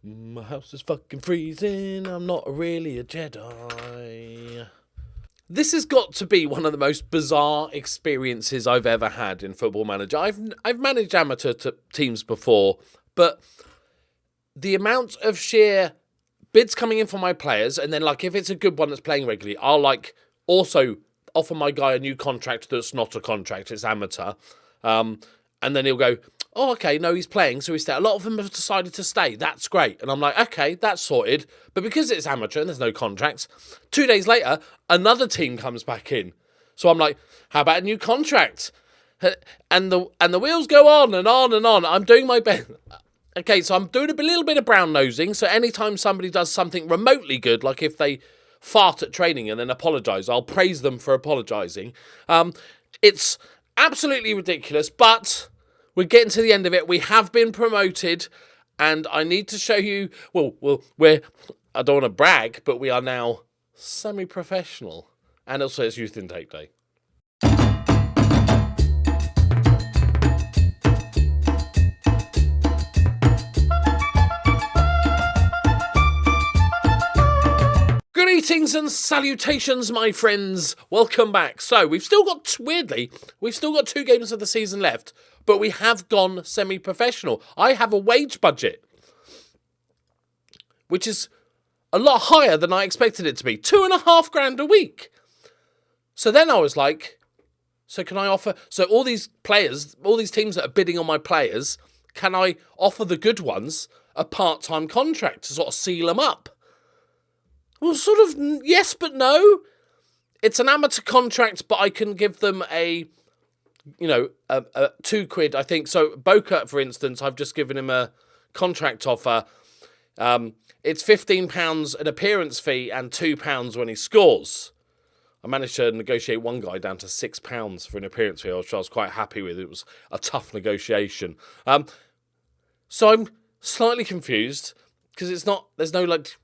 My house is fucking freezing. I'm not really a Jedi. This has got to be one of the most bizarre experiences I've ever had in Football Manager. I've managed amateur teams before, but the amount of sheer bids coming in for my players, and then like if it's a good one that's playing regularly, I'll like also offer my guy a new contract that's not a contract, it's amateur. And then he'll go, oh, okay, no, he's playing, so he's staying. A lot of them have decided to stay. That's great. And I'm like, okay, that's sorted. But because it's amateur and there's no contracts, 2 days later, another team comes back in. So I'm like, how about a new contract? And the wheels go on and on and on. I'm doing my best. Okay, so I'm doing a little bit of brown nosing. So anytime somebody does something remotely good, like if they fart at training and then apologise, I'll praise them for apologising. It's absolutely ridiculous, but we're getting to the end of it. We have been promoted, and I need to show you, I don't want to brag, but we are now semi-professional. And also it's Youth Intake Day. Greetings and salutations, my friends. Welcome back. So, we've still got 2 games of the season left, but we have gone semi-professional. I have a wage budget, which is a lot higher than I expected it to be. $2,500 a week. So then I was like, so can I offer... So all these players, all these teams that are bidding on my players, can I offer the good ones a part-time contract to sort of seal them up? Well, sort of yes, but no. It's an amateur contract, but I can give them a £2, I think. So Boca, for instance, I've just given him a contract offer. It's £15 an appearance fee and £2 when he scores. I managed to negotiate one guy down to £6 for an appearance fee, which I was quite happy with. It was a tough negotiation. So I'm slightly confused because there's no like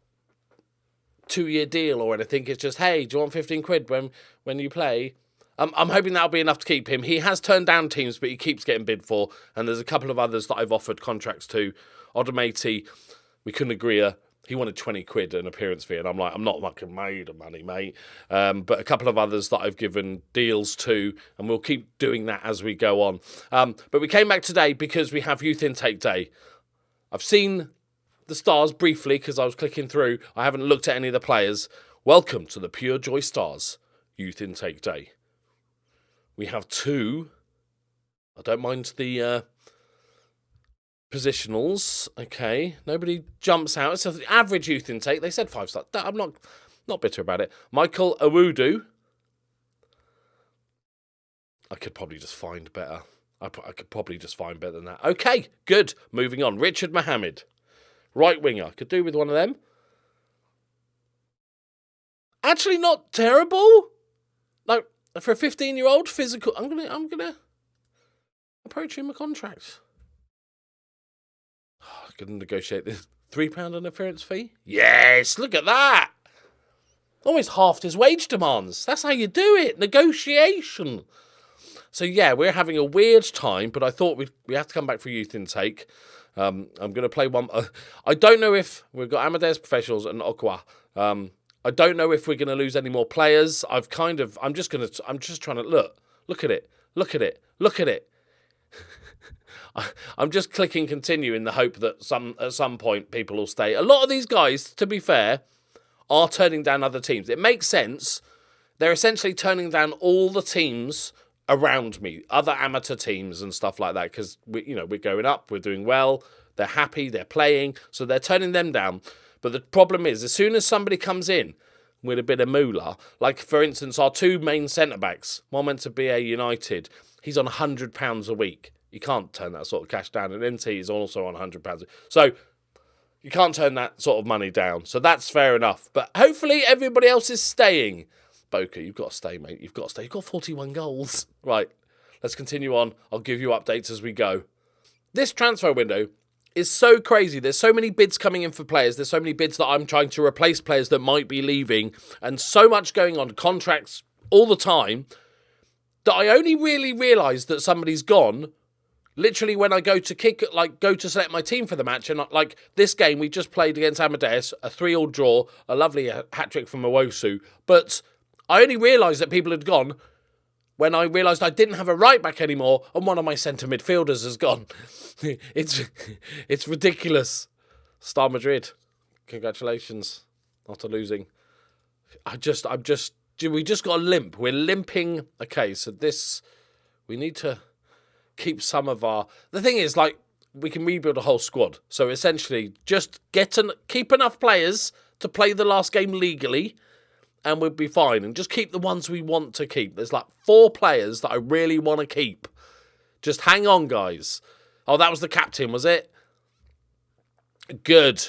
2-year deal or anything. It's just, hey, do you want £15 when you play? I'm hoping that'll be enough to keep him. He has turned down teams, but he keeps getting bid for. And there's a couple of others that I've offered contracts to. Odomati, we couldn't agree. He wanted £20 an appearance fee, and I'm like, I'm not fucking made of money, mate. But a couple of others that I've given deals to, and we'll keep doing that as we go on. But we came back today because we have Youth Intake Day. I've seen the stars briefly because I was clicking through. I haven't looked at any of the players. Welcome to the Pure Joy Stars Youth Intake Day. We have 2. I don't mind the positionals. Okay, nobody jumps out. It's the average youth intake. They said 5 stars. I'm not bitter about it. Michael Awudu. I could probably just find better. I could probably just find better than that. Okay, good. Moving on. Richard Mohammed. Right winger. Could do with one of them. Actually not terrible. Like, for a 15-year-old physical, I'm gonna approach him a contract. Oh, I couldn't negotiate this. £3 an appearance fee? Yes, look at that. Almost halved his wage demands. That's how you do it. Negotiation. So yeah, we're having a weird time, but I thought we have to come back for youth intake. I'm going to play one. I don't know if we've got Amadeus Professionals and Okwa. I don't know if we're going to lose any more players. I'm just trying to look at it. I'm just clicking continue in the hope that at some point people will stay. A lot of these guys, to be fair, are turning down other teams. It makes sense. They're essentially turning down all the teams around me, other amateur teams and stuff like that, because we're going up, we're doing well, they're happy, they're playing, so they're turning them down. But the problem is, as soon as somebody comes in with a bit of moolah, like for instance our 2 main centre-backs, one went to BA United, he's on £100 a week. You can't turn that sort of cash down, and MT is also on £100. So you can't turn that sort of money down, so that's fair enough. But hopefully everybody else is staying. Boca, you've got to stay, mate. You've got to stay. You've got 41 goals. Right, let's continue on. I'll give you updates as we go. This transfer window is so crazy. There's so many bids coming in for players. There's so many bids that I'm trying to replace players that might be leaving. And so much going on. Contracts all the time. That I only really realised that somebody's gone Literally, when I go to select my team for the match, and like this game we just played against Amadeus, a 3-3 draw, a lovely hat-trick from Owosu, but I only realised that people had gone when I realised I didn't have a right-back anymore, and one of my centre midfielders has gone. It's ridiculous. Star Madrid, congratulations, after losing. We just got a limp. We're limping. Okay, so we need to keep some of our... The thing is, like, we can rebuild a whole squad. So essentially, just keep enough players to play the last game legally, and we'll be fine. And just keep the ones we want to keep. There's like 4 players that I really want to keep. Just hang on, guys. Oh, that was the captain, was it? Good.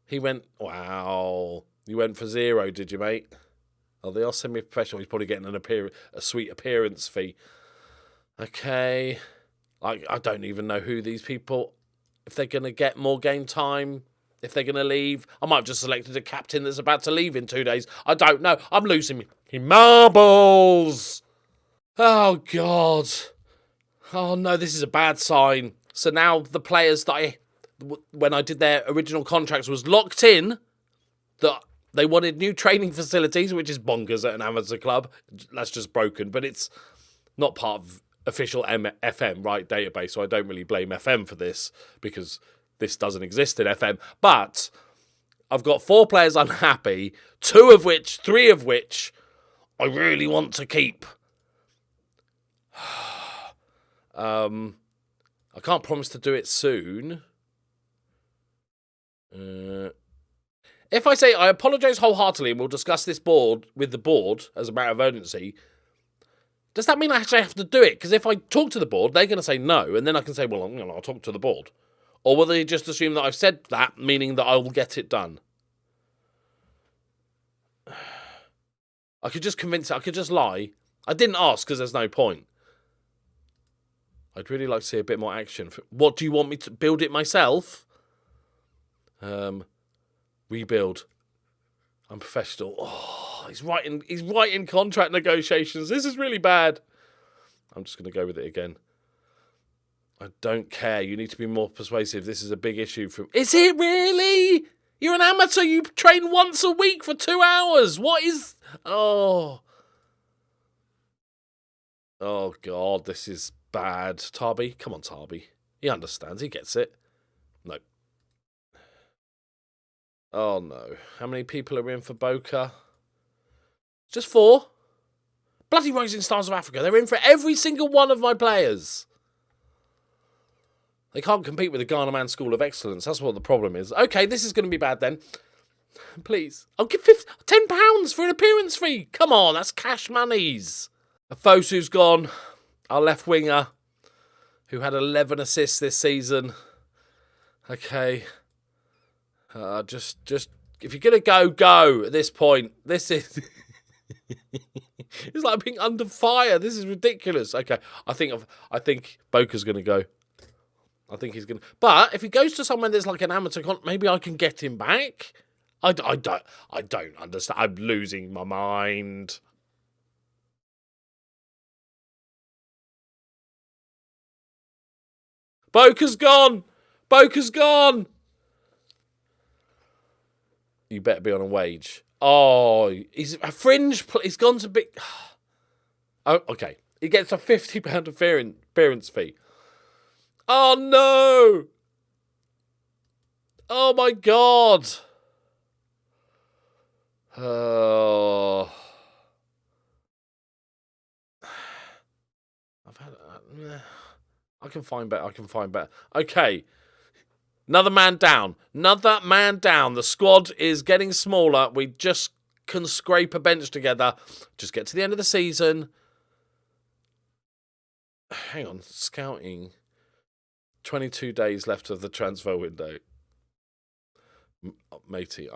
He went... Wow. You went for 0, did you, mate? Oh, they are semi-professional. He's probably getting a sweet appearance fee. Okay. I don't even know who these people... If they're going to get more game time... If they're going to leave. I might have just selected a captain that's about to leave in 2 days. I don't know. I'm losing me marbles. Oh, God. Oh, no, this is a bad sign. So now the players that when I did their original contracts was locked in, that they wanted new training facilities, which is bonkers at an amateur club. That's just broken. But it's not part of official FM, right, database. So I don't really blame FM for this because... This doesn't exist in FM, but I've got 4 players unhappy, 3 of which I really want to keep. I can't promise to do it soon. If I say I apologise wholeheartedly and we'll discuss this with the board as a matter of urgency, does that mean I actually have to do it? Because if I talk to the board, they're going to say no, and then I can say, well, I'll talk to the board. Or will they just assume that I've said that, meaning that I will get it done? I could just convince it. I could just lie. I didn't ask because there's no point. I'd really like to see a bit more action. What, do you want me to build it myself? Rebuild. I'm professional. Oh, he's right in contract negotiations. This is really bad. I'm just going to go with it again. I don't care. You need to be more persuasive. This is a big issue from... Is it really? You're an amateur. You train once a week for 2 hours. What is... Oh, God. This is bad. Tarby. Come on, Tarby. He understands. He gets it. No. Oh, no. How many people are in for Boca? Just 4. Bloody Rising Stars of Africa. They're in for every single one of my players. They can't compete with the Ghana Man School of Excellence. That's what the problem is. Okay, this is going to be bad then. Please. I'll give £10 for an appearance fee. Come on, that's cash monies. Afosu's gone. Our left winger, who had 11 assists this season. Okay. Just if you're going to go at this point. This is... It's like being under fire. This is ridiculous. Okay, I think Boca's going to go. I think he's going to... But if he goes to somewhere that's like an amateur... maybe I can get him back? I don't understand. I'm losing my mind. Boca's gone! Boca's gone! You better be on a wage. Oh, he's a fringe... He's gone to big... Oh, okay. He gets a £50 appearance fee. Oh, no! Oh, my God! Oh. I can find better. Okay. Another man down. The squad is getting smaller. We just can scrape a bench together. Just get to the end of the season. Hang on. Scouting. 22 days left of the transfer window. Matey,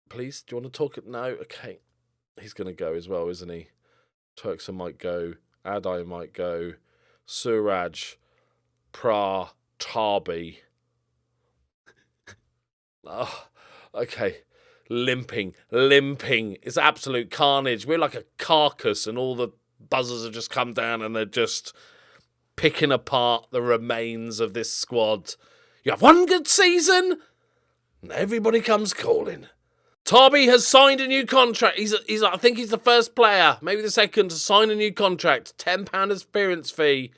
please, do you want to talk? No? Okay. He's going to go as well, isn't he? Turksa might go. Adai might go. Suraj. Pra. Tarbi. Oh, okay. Limping. It's absolute carnage. We're like a carcass and all the buzzers have just come down and they're just... picking apart the remains of this squad. You have one good season, and everybody comes calling. Tarby has signed a new contract. I think he's the first player, maybe the second, to sign a new contract. £10 experience fee.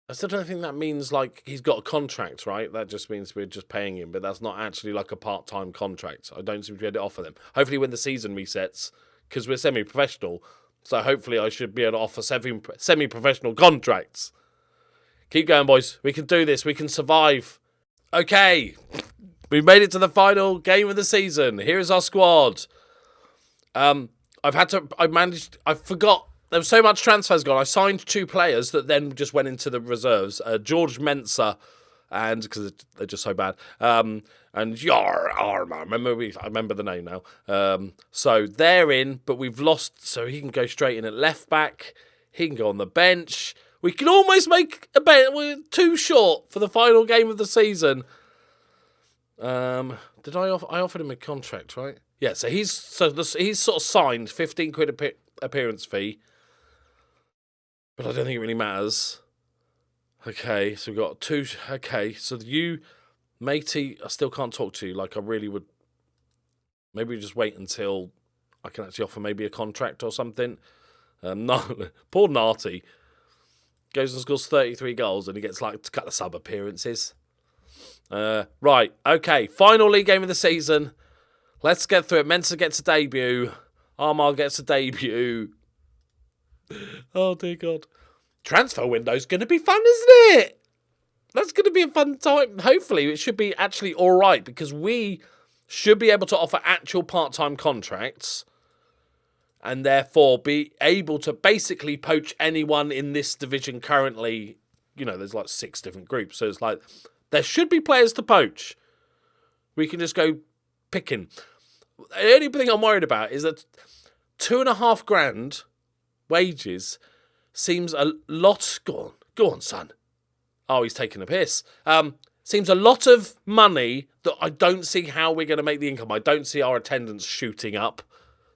I still don't think that means, like, he's got a contract, right? That just means we're just paying him, but that's not actually like a part-time contract. I don't seem to be able to offer them. Hopefully when the season resets, because we're semi-professional, so hopefully I should be able to offer semi-professional contracts. Keep going, boys. We can do this. We can survive. Okay. We've made it to the final game of the season. Here's our squad. I forgot. There was so much transfers gone. I signed 2 players that then just went into the reserves. George Mensah, and because they're just so bad. And Arma. I remember the name now. So they're in, but we've lost. So he can go straight in at left back. He can go on the bench. We can almost make a bet. We're too short for the final game of the season. Did I offered him a contract, right? Yeah. So he's sort of signed £15 appearance fee. But I don't think it really matters. Okay, so we've got 2. Okay, so you, matey, I still can't talk to you like I really would. Maybe just wait until I can actually offer maybe a contract or something. No, poor Narty. Goes and scores 33 goals and he gets like a couple of sub appearances. Right, okay, final league game of the season. Let's get through it. Mensah gets a debut. Armar gets a debut. Oh, dear God. Transfer window's going to be fun, isn't it? That's going to be a fun time. Hopefully, it should be actually all right because we should be able to offer actual part-time contracts and therefore be able to basically poach anyone in this division currently. You know, there's like 6 different groups. So it's like, there should be players to poach. We can just go picking. The only thing I'm worried about is that $2,500 wages seems a lot. Go on, son. Oh, he's taking a piss. Seems a lot of money that I don't see how we're going to make the income. I don't see our attendance shooting up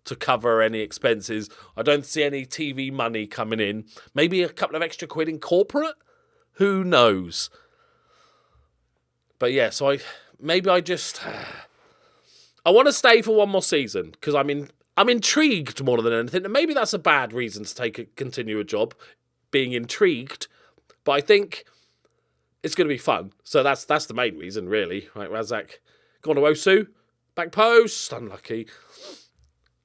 to cover any expenses. I don't see any TV money coming in. Maybe a couple of extra quid in corporate? Who knows? But yeah, so I want to stay for one more season because I'm intrigued more than anything. And maybe that's a bad reason to continue a job, being intrigued. But I think it's going to be fun. So that's the main reason, really. Right, Razak, go on to Osu. Back post. Unlucky.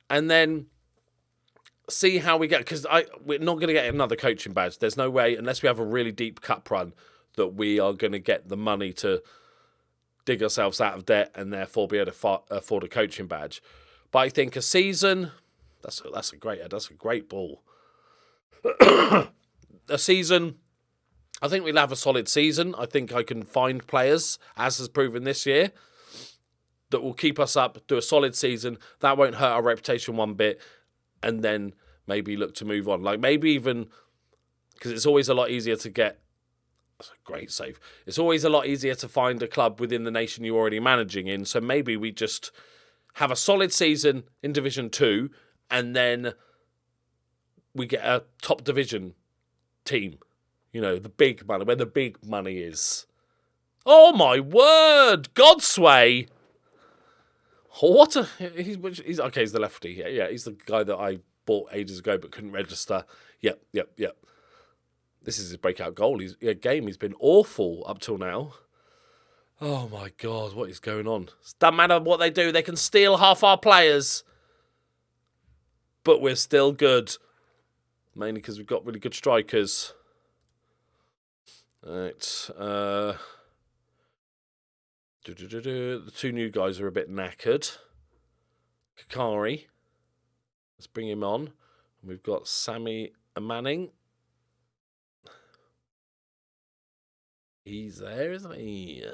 And then see how we get. Because we're not going to get another coaching badge. There's no way, unless we have a really deep cup run, that we are going to get the money to dig ourselves out of debt and therefore be able to afford a coaching badge. But I think a season, that's a great ball. A season, I think we'll have a solid season. I think I can find players, as has proven this year, that will keep us up, do a solid season. That won't hurt our reputation one bit, and then maybe look to move on. Like maybe even, because it's always a lot easier to get, that's a great save. It's always a lot easier to find a club within the nation you're already managing in. So maybe we just have a solid season in Division 2, and then we get a top division team. You know, the big money, where the big money is. Oh, my word! Godsway! What a... He's okay, he's the lefty. Yeah, he's the guy that I bought ages ago but couldn't register. Yep. This is his breakout goal. He's been awful up till now. Oh, my God, what is going on? It doesn't matter what they do. They can steal half our players. But we're still good. Mainly because we've got really good strikers. Right. The 2 new guys are a bit knackered. Kakari. Let's bring him on. We've got Sammy Manning. He's there, isn't he?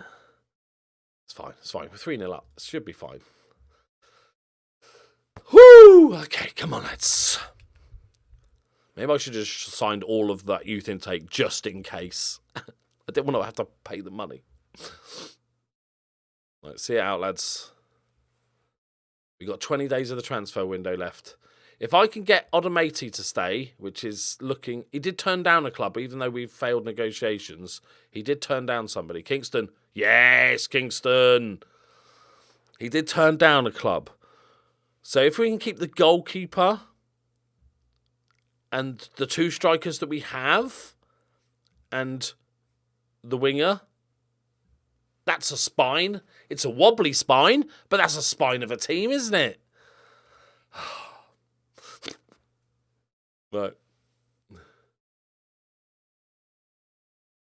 It's fine. We're 3-0 up. It should be fine. Whoo! Okay, come on, lads. Maybe I should have just signed all of that youth intake just in case. I didn't want to have to pay the money. Let's see it out, lads. We've got 20 days of the transfer window left. If I can get Odomati to stay, which is looking... He did turn down a club, even though we've failed negotiations. He did turn down somebody. Kingston. Yes, Kingston. He did turn down a club. So if we can keep the goalkeeper and the 2 strikers that we have and the winger, that's a spine. It's a wobbly spine, but that's a spine of a team, isn't it? Right.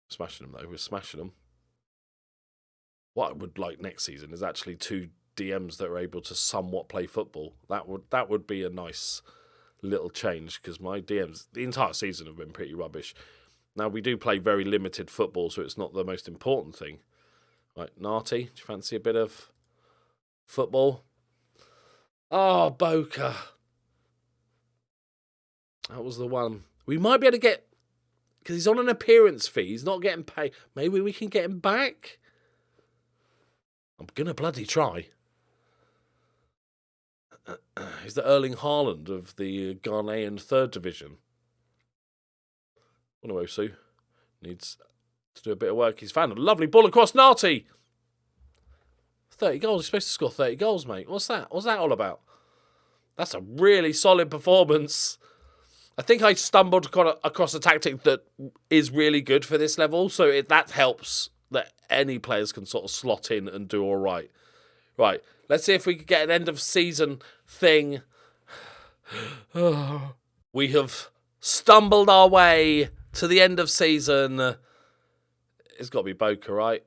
Smashing them, though. We're smashing them. What I would like next season is actually 2 DMs that are able to somewhat play football. That would be a nice little change, because my DMs the entire season have been pretty rubbish. Now, we do play very limited football, so it's not the most important thing. Right, Narty, do you fancy a bit of football? Oh, Boca. That was the one. We might be able to get... Because he's on an appearance fee. He's not getting paid. Maybe we can get him back? I'm going to bloody try. He's the Erling Haaland of the Ghanaian 3rd Division. Onuosu needs to do a bit of work. He's found a lovely ball across Narty. 30 goals. He's supposed to score 30 goals, mate. What's that? What's that all about? That's a really solid performance. I think I stumbled across a tactic that is really good for this level, so that helps that any players can sort of slot in and do all right. Right, let's see if we can get an end-of-season thing. We have stumbled our way to the end of season. It's got to be Boca, right?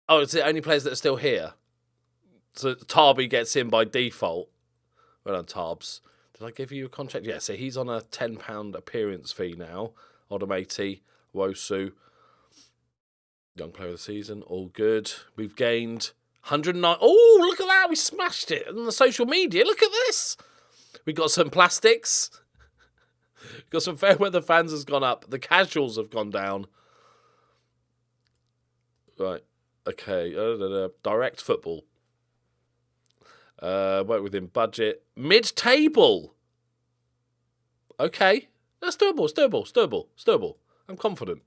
Oh, it's the only players that are still here. So Tarby gets in by default. Well done, Tarbs. Did I give you a contract? Yeah, so he's on a £10 appearance fee now. Odomati, Wosu. Young player of the season, all good. We've gained 109. Oh, look at that. We smashed it on the social media. Look at this. We've got some plastics. We've got some fair weather fans has gone up. The casuals have gone down. Right. Okay. Direct football. Work within budget. Mid-table. Okay. That's doable. It's doable. It's doable. It's doable. I'm confident.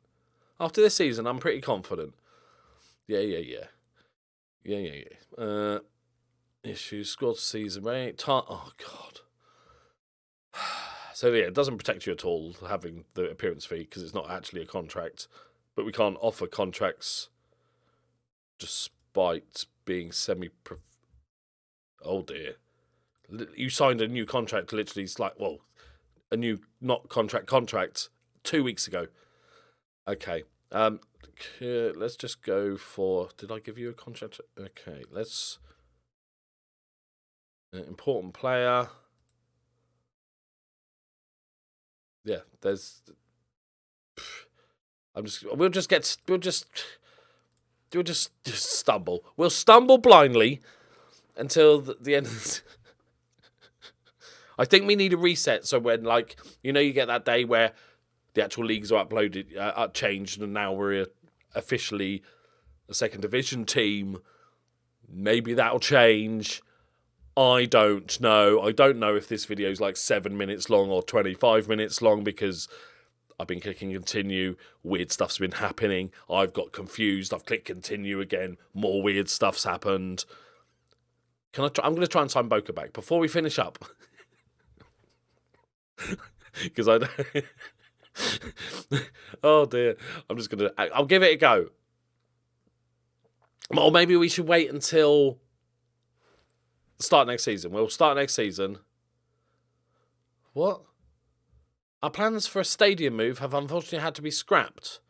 After this season, I'm pretty confident. Yeah. Issues, squad season, right? Oh, God. So, yeah, it doesn't protect you at all, having the appearance fee, because it's not actually a contract. But we can't offer contracts despite being semi-pro... Oh, dear. You signed a new contract literally, it's like, well, a new, not contract 2 weeks ago. Okay. Let's just go for... Did I give you a contract? Okay, let's... important player. Yeah, there's... We'll just stumble. We'll stumble blindly until the end of the... I think we need a reset. So when, like, you get that day where the actual leagues are uploaded, changed, and now we're officially a 2nd Division team. Maybe that'll change. I don't know. I don't know if this video is like 7 minutes long or 25 minutes long, because I've been clicking continue. Weird stuff's been happening. I've got confused. I've clicked continue again. More weird stuff's happened. I'm going to try and sign Boca back before we finish up. Because I don't... Oh, dear. I'll give it a go. Or maybe we should wait until start next season. We'll start next season. What? Our plans for a stadium move have unfortunately had to be scrapped.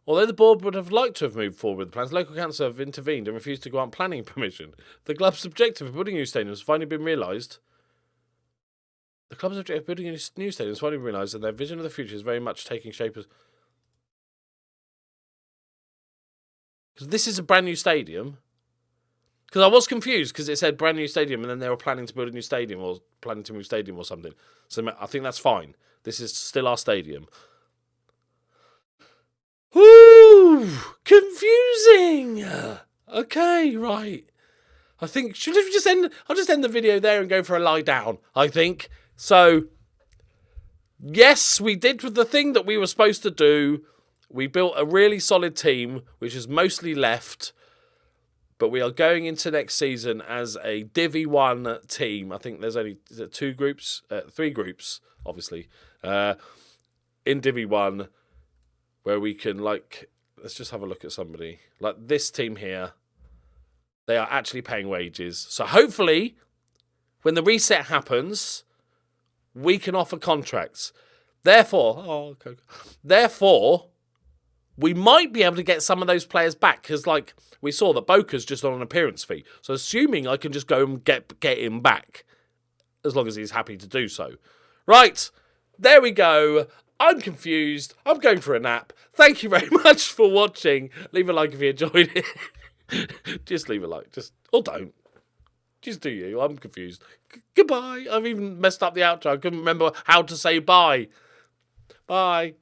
Although the board would have liked to have moved forward with the plans, local council have intervened and refused to grant planning permission. The club's objective of building a new stadium has finally been realised. The club's objective of building a new stadium has finally been realised, and their vision of the future is very much taking shape as... Because this is a brand new stadium. Because I was confused because it said brand new stadium and then they were planning to build a new stadium or planning to move stadium or something. So I think that's fine. This is still our stadium. Whoo! Confusing! Okay, right. I think, should we just end, I'll just end the video there and go for a lie down, I think. So, yes, we did the thing that we were supposed to do. We built a really solid team, which is mostly left. But we are going into next season as a Divi 1 team. I think there's only 3 groups, obviously, in Divi 1, where we can, like, let's just have a look at somebody. Like this team here, they are actually paying wages. So hopefully, when the reset happens, we can offer contracts. Therefore, we might be able to get some of those players back. Because, like, we saw that Boca's just on an appearance fee. So assuming I can just go and get him back, as long as he's happy to do so. Right, there we go. I'm confused. I'm going for a nap. Thank you very much for watching. Leave a like if you enjoyed it. Just leave a like. Or don't. Just do you. I'm confused. Goodbye. I've even messed up the outro. I couldn't remember how to say bye. Bye.